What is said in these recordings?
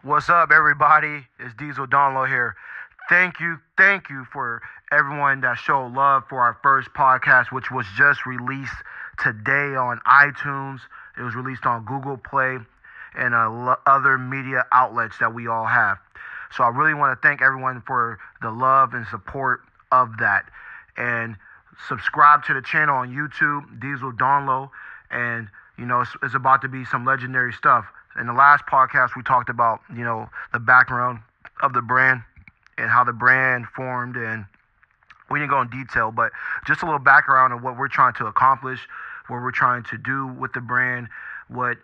What's up, everybody? It's Diesel Donlo here. Thank you for everyone that showed love for our first podcast, which was just released today on iTunes. It was released on Google Play and other media outlets that we all have. So I really want to thank everyone for the love and support of that. And subscribe to the channel on YouTube, Diesel Donlo. And, it's about to be some legendary stuff. In the last podcast, we talked about, the background of the brand and how the brand formed, and we didn't go in detail, but just a little background of what we're trying to accomplish, what we're trying to do with the brand, what,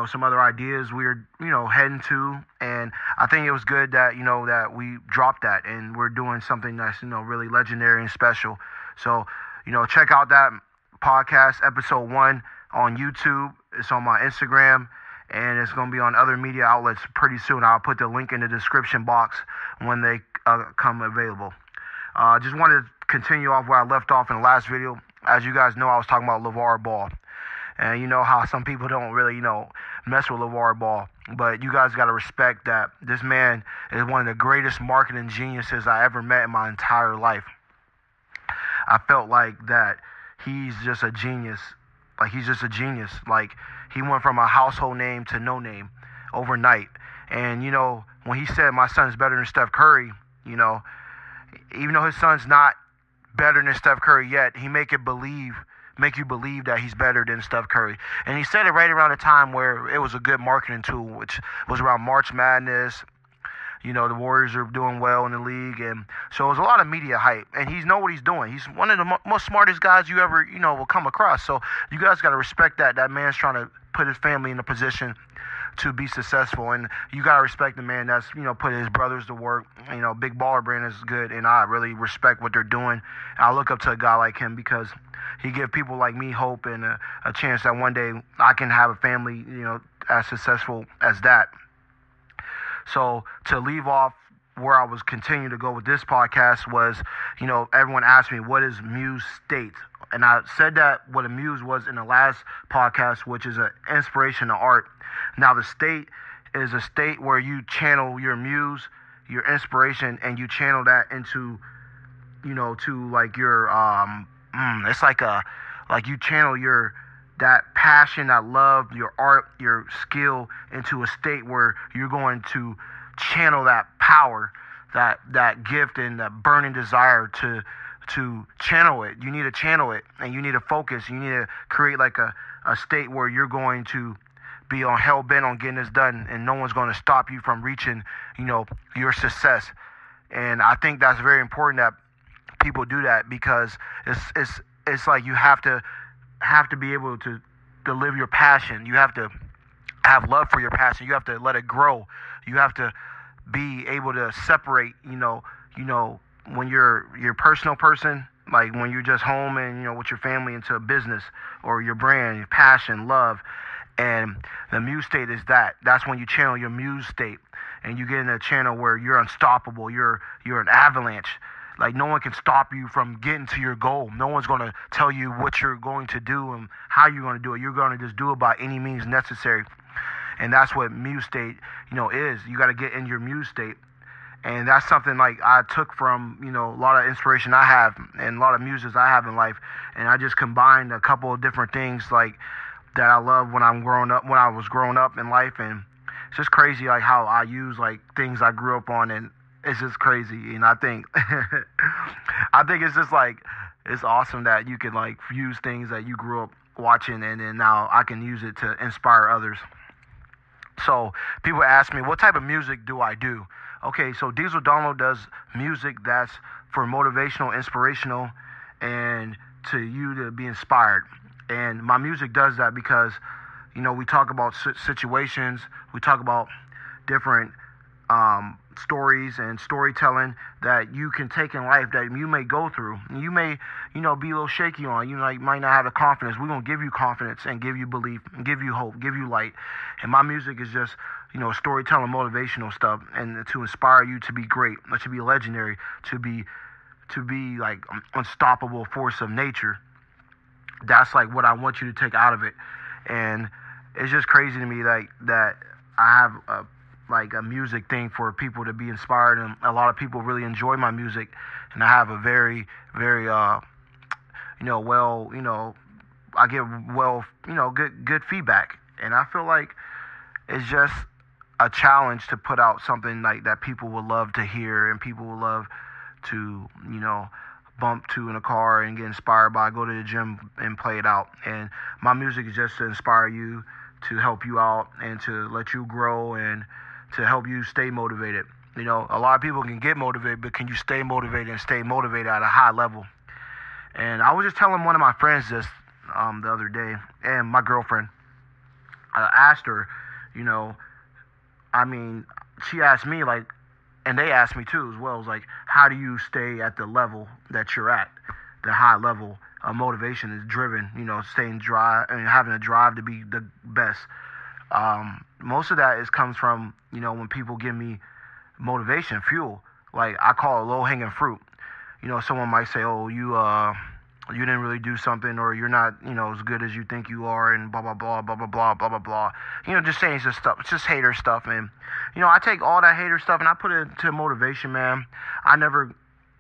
some other ideas we're, heading to. And I think it was good that, that we dropped that and we're doing something that's, really legendary and special. So, check out that podcast, episode 1 on YouTube. It's on my Instagram. And it's going to be on other media outlets pretty soon. I'll put the link in the description box when they come available. Just wanted to continue off where I left off in the last video. As you guys know, I was talking about Lavar Ball. And you know how some people don't really, mess with Lavar Ball. But you guys got to respect that this man is one of the greatest marketing geniuses I ever met in my entire life. I felt like that he's just a genius. Like, he went from a household name to no name overnight. And, when he said my son's better than Steph Curry, even though his son's not better than Steph Curry yet, he make you believe that he's better than Steph Curry. And he said it right around the time where it was a good marketing tool, which was around March Madness. The Warriors are doing well in the league, and so it was a lot of media hype, and he knows what he's doing. He's one of the most smartest guys you ever, will come across. So you guys got to respect that. That man's trying to put his family in a position to be successful, and you got to respect the man that's, put his brothers to work. Big Baller Brand is good, and I really respect what they're doing. I look up to a guy like him because he gives people like me hope and a chance that one day I can have a family, as successful as that. So to leave off where I was continuing to go with this podcast was, everyone asked me, what is Muse State? And I said that what a muse was in the last podcast, which is an inspiration to art. Now, the state is a state where you channel your muse, your inspiration, and you channel that into, to like your, it's like you channel that passion, that love, your art, your skill into a state where you're going to channel that power, that gift and that burning desire to channel it. You need to channel it, and you need to focus. You need to create like a state where you're going to be on hell bent on getting this done, and no one's going to stop you from reaching, your success. And I think that's very important that people do that, because it's like you have to be able to live your passion. You have to have love for your passion. You have to let it grow. You have to be able to separate, when you're your personal person, like when you're just home and, with your family, into a business or your brand, your passion, love. And the muse state is that. That's when you channel your muse state, and you get in a channel where you're unstoppable. You're an avalanche. Like, no one can stop you from getting to your goal. No one's going to tell you what you're going to do and how you're going to do it. You're going to just do it by any means necessary. And that's what muse state, is. You got to get in your muse state. And that's something like I took from, a lot of inspiration I have and a lot of muses I have in life. And I just combined a couple of different things like that I love when I was growing up in life. And it's just crazy like how I use like things I grew up on, and it's just crazy. And I think it's just like, it's awesome that you can like use things that you grew up watching, and then now I can use it to inspire others. So people ask me, what type of music do I do? Okay, so Diesel Donlo does music that's for motivational, inspirational, and to you to be inspired. And my music does that because, we talk about situations, we talk about different stories and storytelling that you can take in life that you may go through. You may, be a little shaky on. You might not have the confidence. We're going to give you confidence and give you belief and give you hope, give you light. And my music is just, storytelling, motivational stuff, and to inspire you to be great, to be legendary, to be like unstoppable force of nature. That's like what I want you to take out of it. And it's just crazy to me like that I have like a music thing for people to be inspired, and a lot of people really enjoy my music, and I have a very, very, well, I get good feedback, and I feel like it's just a challenge to put out something like that people would love to hear and people would love to, bump to in a car and get inspired by, go to the gym and play it out. And my music is just to inspire you, to help you out, and to let you grow and to help you stay motivated. A lot of people can get motivated, but can you stay motivated and stay motivated at a high level? And I was just telling one of my friends this the other day, and my girlfriend, I asked her, she asked me, like, and they asked me too as well. It was like, how do you stay at the level that you're at? The high level of motivation is driven, staying dry and having a drive to be the best. Most of that comes from, when people give me motivation, fuel. Like, I call it low-hanging fruit. Someone might say, oh, you didn't really do something, or you're not, as good as you think you are, and blah, blah, blah, blah, blah, blah, blah, blah, blah. Just saying just stuff. It's just hater stuff. And, I take all that hater stuff and I put it into motivation, man. I never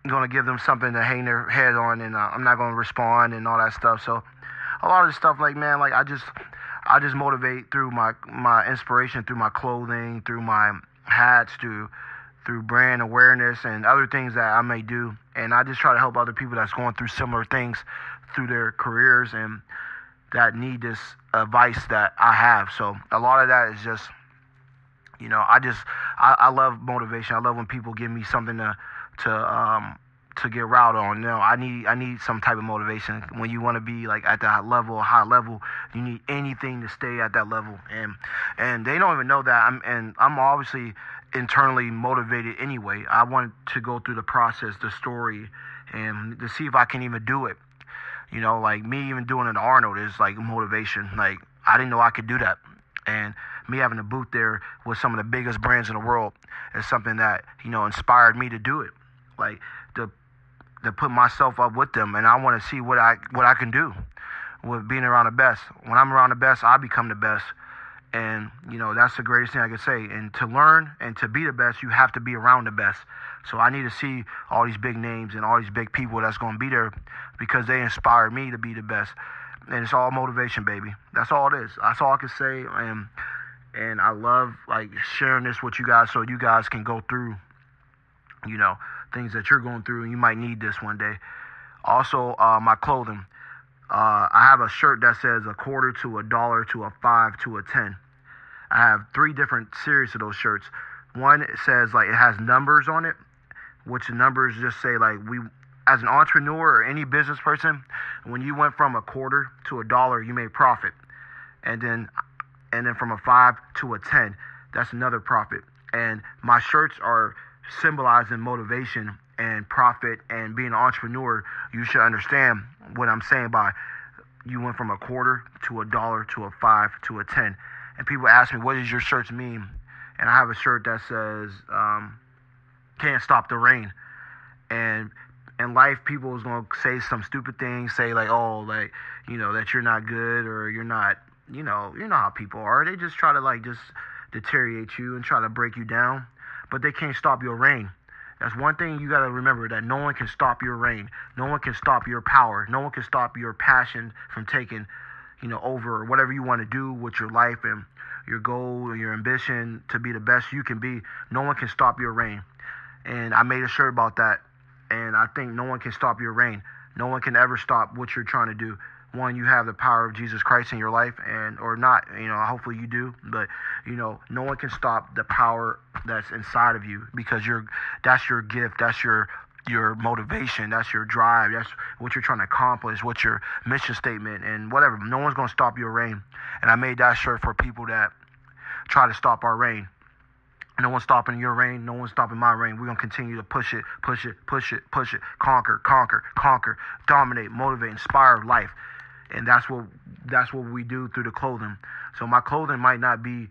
going to give them something to hang their head on, and I'm not going to respond and all that stuff. So a lot of the stuff, like, man, like, I just motivate through my inspiration, through my clothing, through my hats, through brand awareness and other things that I may do. And I just try to help other people that's going through similar things through their careers and that need this advice that I have. So a lot of that is just, I love motivation. I love when people give me something to get riled on. I need some type of motivation. When you want to be like at that level, high level, you need anything to stay at that level. And they don't even know that. I'm obviously internally motivated anyway. I want to go through the process, the story, and to see if I can even do it. Like me even doing an Arnold is like motivation. Like, I didn't know I could do that. And me having a booth there with some of the biggest brands in the world is something that, inspired me to do it. Like, to put myself up with them, and I want to see what I can do with being around the best. When I'm around the best, I become the best. And, that's the greatest thing I could say. And to learn and to be the best, you have to be around the best. So I need to see all these big names and all these big people that's going to be there because they inspire me to be the best. And it's all motivation, baby. That's all it is. That's all I can say. And I love, like, sharing this with you guys so you guys can go through, things that you're going through, and you might need this one day. Also, my clothing. I have a shirt that says a quarter to a dollar to a 5 to a 10. I have 3 different series of those shirts. One, it says, like, it has numbers on it, which the numbers just say, like, we, as an entrepreneur or any business person, when you went from a quarter to a dollar, you made profit. And then from a 5 to a 10, that's another profit. And my shirts are symbolizing motivation and profit and being an entrepreneur. You should understand what I'm saying by you went from a quarter to a dollar to a 5 to a 10. And people ask me, what does your shirts mean? And I have a shirt that says, can't stop the rain. And in life, people is going to say some stupid things, say like, oh, like, that you're not good, or you're not, you know how people are. They just try to, like, just deteriorate you and try to break you down. But they can't stop your reign. That's one thing you got to remember, that no one can stop your reign. No one can stop your power. No one can stop your passion from taking, over whatever you want to do with your life and your goal and your ambition to be the best you can be. No one can stop your reign. And I made a shirt about that. And I think no one can stop your reign. No one can ever stop what you're trying to do. One, you have the power of Jesus Christ in your life, or not, hopefully you do, but, no one can stop the power that's inside of you, because that's your gift, that's your motivation, that's your drive, that's what you're trying to accomplish, what's your mission statement, and whatever. No one's going to stop your reign. And I made that shirt for people that try to stop our reign. No one's stopping your reign. No one's stopping my reign. We're going to continue to push it, conquer, dominate, motivate, inspire life. And that's what we do through the clothing. So my clothing might not be,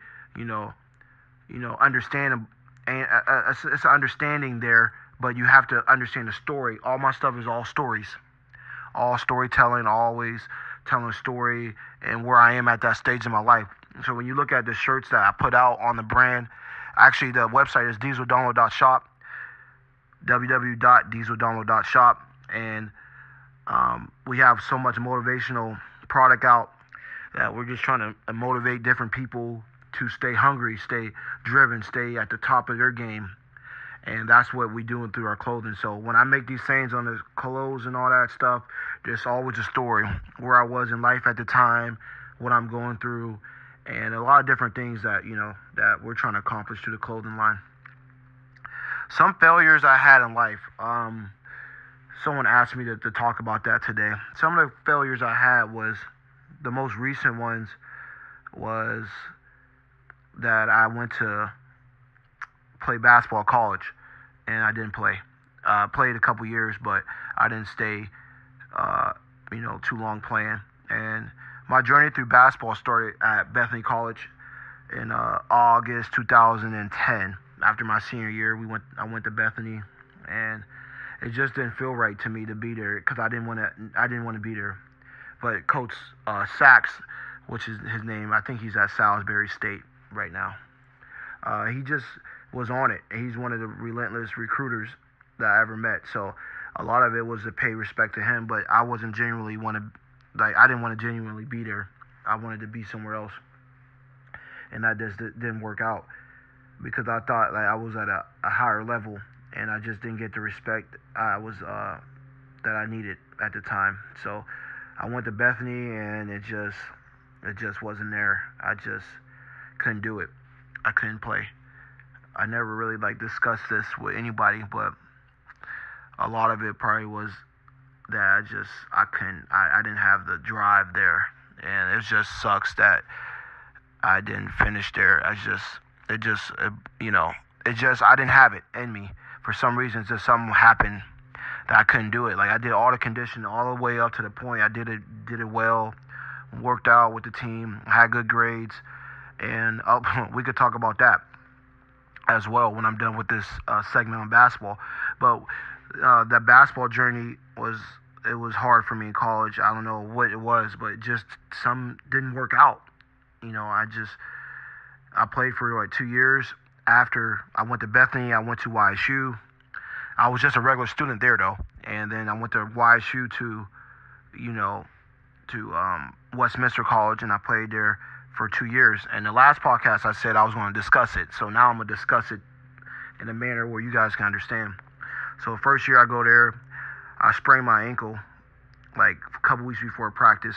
understanding, and it's an understanding there, but you have to understand the story. All my stuff is all stories, all storytelling, always telling a story and where I am at that stage in my life. So when you look at the shirts that I put out on the brand, Actually, the website is dieseldownload.shop, www.dieseldownload.shop, and we have so much motivational product out that we're just trying to motivate different people to stay hungry, stay driven, stay at the top of their game. And that's what we're doing through our clothing. So when I make these sayings on the clothes and all that stuff, there's always a story where I was in life at the time, what I'm going through, and a lot of different things that, that we're trying to accomplish through the clothing line. Some failures I had in life. Someone asked me to talk about that today. Some of the failures I had was, the most recent ones was that I went to play basketball at college, and I didn't play. Played a couple years, but I didn't stay, too long playing. And my journey through basketball started at Bethany College in August 2010. After my senior year, I went to Bethany, and it just didn't feel right to me to be there because I didn't want to be there. But Coach Sachs, which is his name, I think he's at Salisbury State right now. He just was on it. He's one of the relentless recruiters that I ever met. So a lot of it was to pay respect to him, but I wasn't genuinely I didn't want to genuinely be there. I wanted to be somewhere else, and that just didn't work out because I thought I was at a higher level, and I just didn't get the respect that I needed at the time. So I went to Bethany, and it just wasn't there. I just couldn't do it. I couldn't play. I never really discussed this with anybody, but a lot of it probably was that I didn't have the drive there, and it just sucks that I didn't finish there. I didn't have it in me. For some reason, just something happened that I couldn't do it. I did all the conditioning all the way up to the point I did it well, worked out with the team, had good grades, and we could talk about that as well when I'm done with this segment on basketball. But that basketball journey was hard for me in college. I don't know what it was, but just some didn't work out. I played for 2 years. After I went to Bethany, I went to YSU. I was just a regular student there though, and then I went to YSU to Westminster College, and I played there for 2 years. And the last podcast I said I was going to discuss it, so now I'm going to discuss it in a manner where you guys can understand. So first year I go there, I sprained my ankle a couple weeks before practice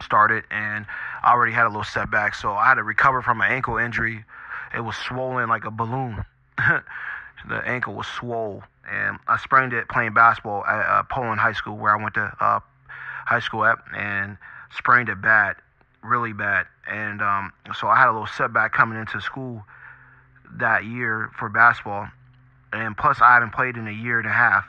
started, and I already had a little setback, so I had to recover from my ankle injury. It was swollen like a balloon. The ankle was swole, and I sprained it playing basketball at Poland High School, where I went to high school at, and sprained it bad, really bad. And so I had a little setback coming into school that year for basketball, and plus I haven't played in a year and a half,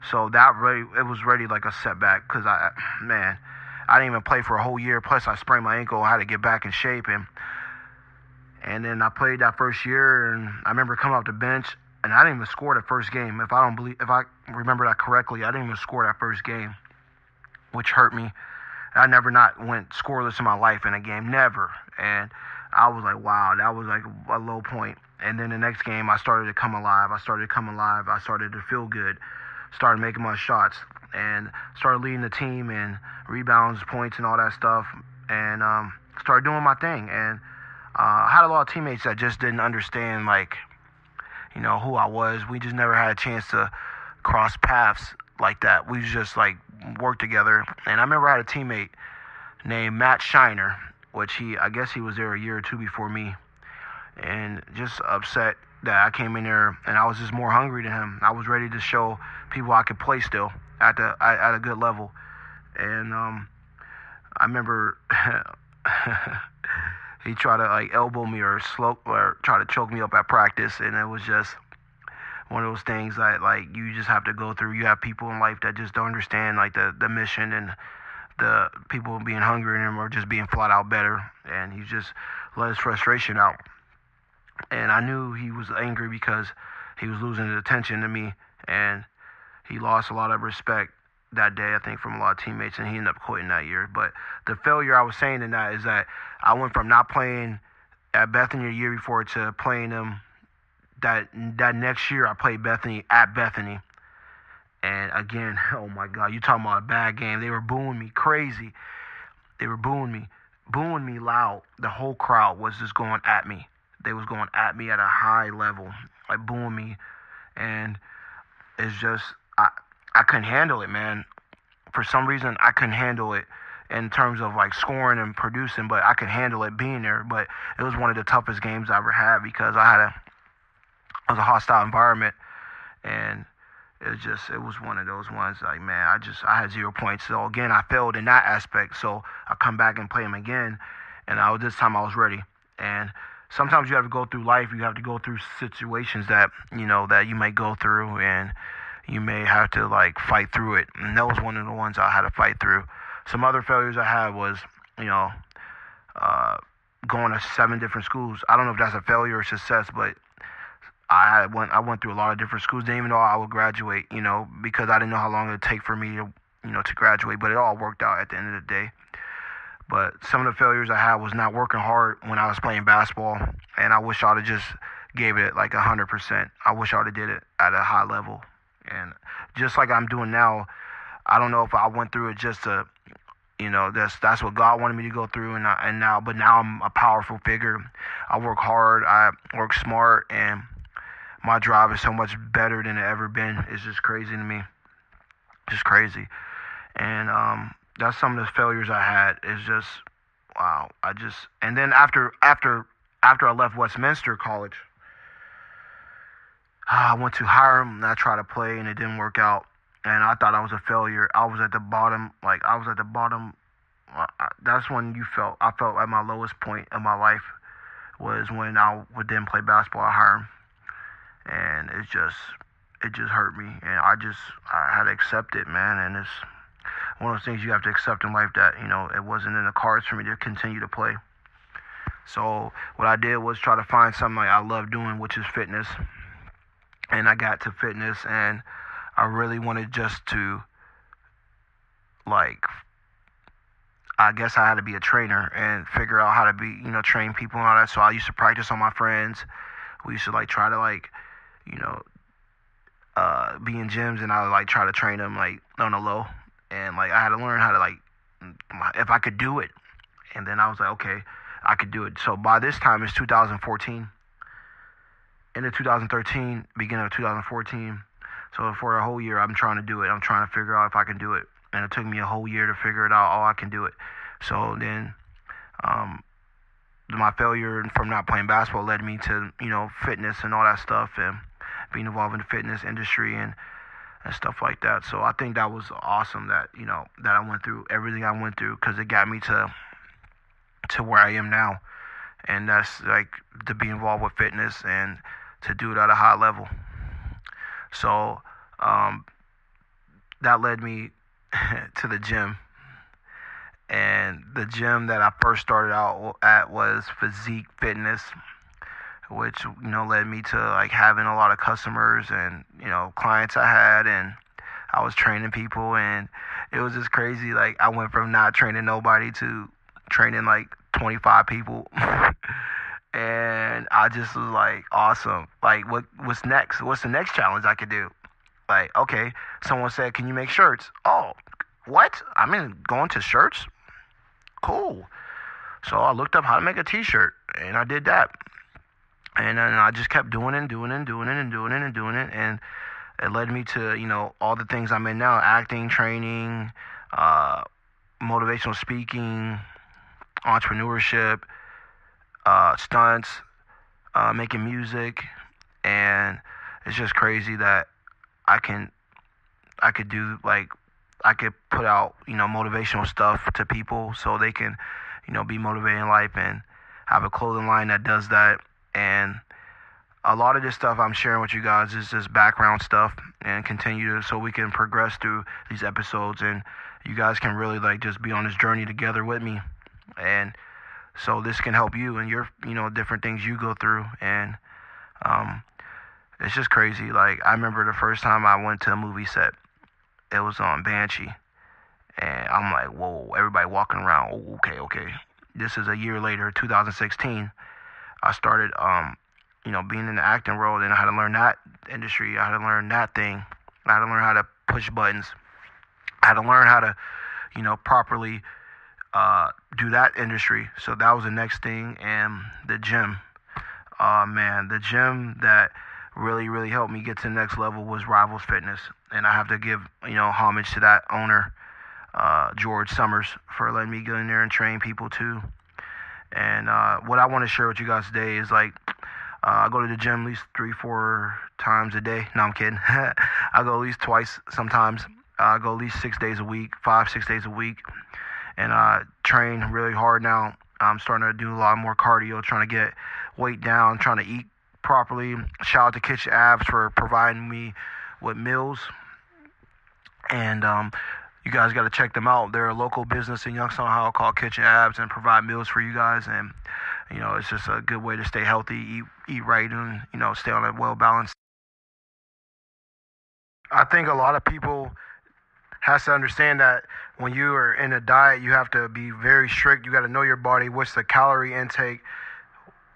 so it was really like a setback because I didn't even play for a whole year. Plus I sprained my ankle, I had to get back in shape, and then I played that first year, and I remember coming off the bench, and I didn't even score that first game. If I remember that correctly, I didn't even score that first game, which hurt me. I never not went scoreless in my life in a game, never. And I was like, wow, that was like a low point. And then the next game, I started to come alive. I started to feel good, started making my shots, and started leading the team in rebounds, points, and all that stuff, and started doing my thing. And I had a lot of teammates that just didn't understand, who I was. We just never had a chance to cross paths like that. We just worked together. And I remember I had a teammate named Matt Shiner, which I guess he was there a year or two before me, and just upset that I came in there and I was just more hungry than him. I was ready to show people I could play still at a good level. And I remember he tried to elbow me or try to choke me up at practice, and it was just one of those things that you just have to go through. You have people in life that just don't understand the mission and the people being hungry in him or just being flat out better, and he just let his frustration out. And I knew he was angry because he was losing his attention to me, and he lost a lot of respect that day, I think, from a lot of teammates, and he ended up quitting that year. But the failure I was saying in that is that I went from not playing at Bethany the year before to playing them. That next year I played Bethany at Bethany. And again, oh my God, you talking about a bad game. They were booing me crazy. They were booing me loud. The whole crowd was just going at me. They was going at me at a high level, like booing me. And it's just, I couldn't handle it, man. For some reason, I couldn't handle it in terms of like scoring and producing, but I could handle it being there. But it was one of the toughest games I ever had because it was a hostile environment, and it was one of those ones like, man, I had 0 points. So again, I failed in that aspect. So I come back and play them again, and this time I was ready. And sometimes you have to go through life. You have to go through situations that you may go through, and you may have to like fight through it. And that was one of the ones I had to fight through. Some other failures I had was, going to 7 different schools. I don't know if that's a failure or success, but I went through a lot of different schools. Didn't even know I would graduate, because I didn't know how long it would take for me to graduate. But it all worked out at the end of the day. But some of the failures I had was not working hard when I was playing basketball, and I wish I would have just gave it like 100%. I wish I would have did it at a high level, and just like I'm doing now. I don't know if I went through it just to, that's what God wanted me to go through, but now I'm a powerful figure. I work hard, I work smart, and my drive is so much better than it ever been. It's just crazy to me. Just crazy. And that's some of the failures I had. It's just, wow. And then after I left Westminster College, I went to Hiram and I tried to play and it didn't work out. And I thought I was a failure. I was at the bottom. That's when I felt at my lowest point in my life was when I didn't play basketball at Hiram. And it just hurt me, and I had to accept it, man. And it's one of those things you have to accept in life that it wasn't in the cards for me to continue to play. So what I did was try to find something like I love doing, which is fitness. And I got to fitness, and I really wanted just to, like, I guess I had to be a trainer and figure out how to be, train people and all that. So I used to practice on my friends. We used to try to be in gyms, and I would try to train them on the low, and I had to learn how to if I could do it, and then I was like, okay, I could do it. So by this time it's 2014, into 2013, beginning of 2014. So for a whole year I'm trying to do it. I'm trying to figure out if I can do it, and it took me a whole year to figure it out. Oh, I can do it. So then my failure from not playing basketball led me to, fitness and all that stuff, and being involved in the fitness industry and stuff like that. So I think that was awesome that, that I went through everything I went through, because it got me to where I am now. And that's to be involved with fitness and to do it at a high level. So that led me to the gym. And the gym that I first started out at was Physique Fitness, which, led me to having a lot of customers and, clients I had, and I was training people, and it was just crazy. I went from not training nobody to training 25 people. And I just was awesome. What's next? What's the next challenge I could do? Okay, someone said, can you make shirts? Oh, what? Going to shirts? Cool. So I looked up how to make a t-shirt, and I did that. And then I just kept doing it, and it led me to, all the things I'm in now: acting, training, motivational speaking, entrepreneurship, stunts, making music. And it's just crazy that I could do I could put out, motivational stuff to people so they can, be motivated in life, and have a clothing line that does that. And a lot of this stuff I'm sharing with you guys is just background stuff, and continue so we can progress through these episodes, and you guys can really just be on this journey together with me. And so this can help you and your, different things you go through. And it's just crazy. I remember the first time I went to a movie set. It was on Banshee, and I'm like, whoa, everybody walking around. Oh, okay. This is a year later, 2016, I started, being in the acting world, and I had to learn that industry. I had to learn that thing. I had to learn how to push buttons. I had to learn how to, properly do that industry. So that was the next thing. And the gym, the gym that really, really helped me get to the next level was Rivals Fitness. And I have to give, homage to that owner, George Summers, for letting me get in there and train people too. And what I want to share with you guys today is I go to the gym at least 3-4 times a day. No, I'm kidding. I go at least twice sometimes. I go at least 6 days a week, 5-6 days a week. And I train really hard now. I'm starting to do a lot more cardio, trying to get weight down, trying to eat properly. Shout out to Kitchen Abs for providing me with meals. And you guys got to check them out. They're a local business in Youngstown, Ohio called Kitchen Abs, and provide meals for you guys. And it's just a good way to stay healthy, eat right, and stay on a well balanced. I think a lot of people has to understand that when you are in a diet, you have to be very strict. You got to know your body. What's the calorie intake?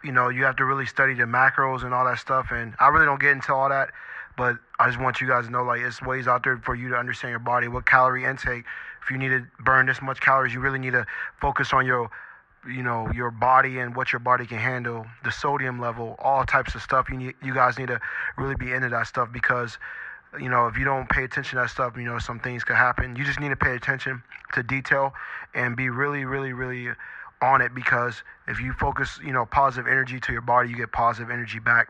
You have to really study the macros and all that stuff. And I really don't get into all that, but I just want you guys to know, it's ways out there for you to understand your body, what calorie intake. If you need to burn this much calories, you really need to focus on your body and what your body can handle, the sodium level, all types of stuff. You guys need to really be into that stuff, because if you don't pay attention to that stuff, some things could happen. You just need to pay attention to detail and be really, really, really on it, because if you focus, positive energy to your body, you get positive energy back.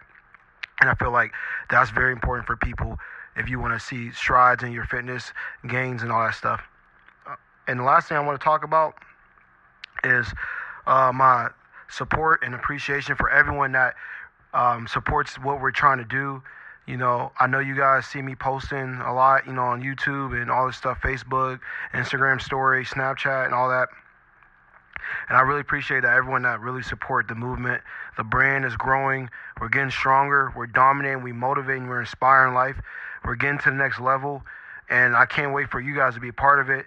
And I feel like that's very important for people if you want to see strides in your fitness, gains, and all that stuff. And the last thing I want to talk about is my support and appreciation for everyone that supports what we're trying to do. I know you guys see me posting a lot, on YouTube and all this stuff, Facebook, Instagram story, Snapchat, and all that. And I really appreciate that everyone that really support the movement. The brand is growing. We're getting stronger. We're dominating. We're motivating. We're inspiring life. We're getting to the next level. And I can't wait for you guys to be a part of it.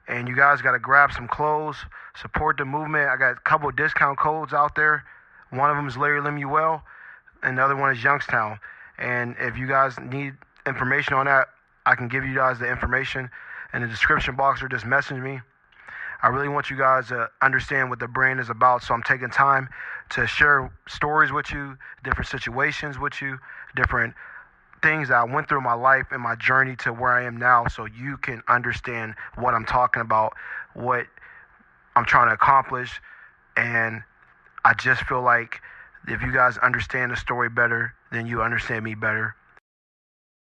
And you guys got to grab some clothes, support the movement. I got a couple of discount codes out there. One of them is Larry Lemuel, and the other one is Youngstown. And if you guys need information on that, I can give you guys the information in the description box, or just message me. I really want you guys to understand what the brand is about, so I'm taking time to share stories with you, different situations with you, different things that I went through in my life and my journey to where I am now, so you can understand what I'm talking about, what I'm trying to accomplish. And I just feel like if you guys understand the story better, then you understand me better.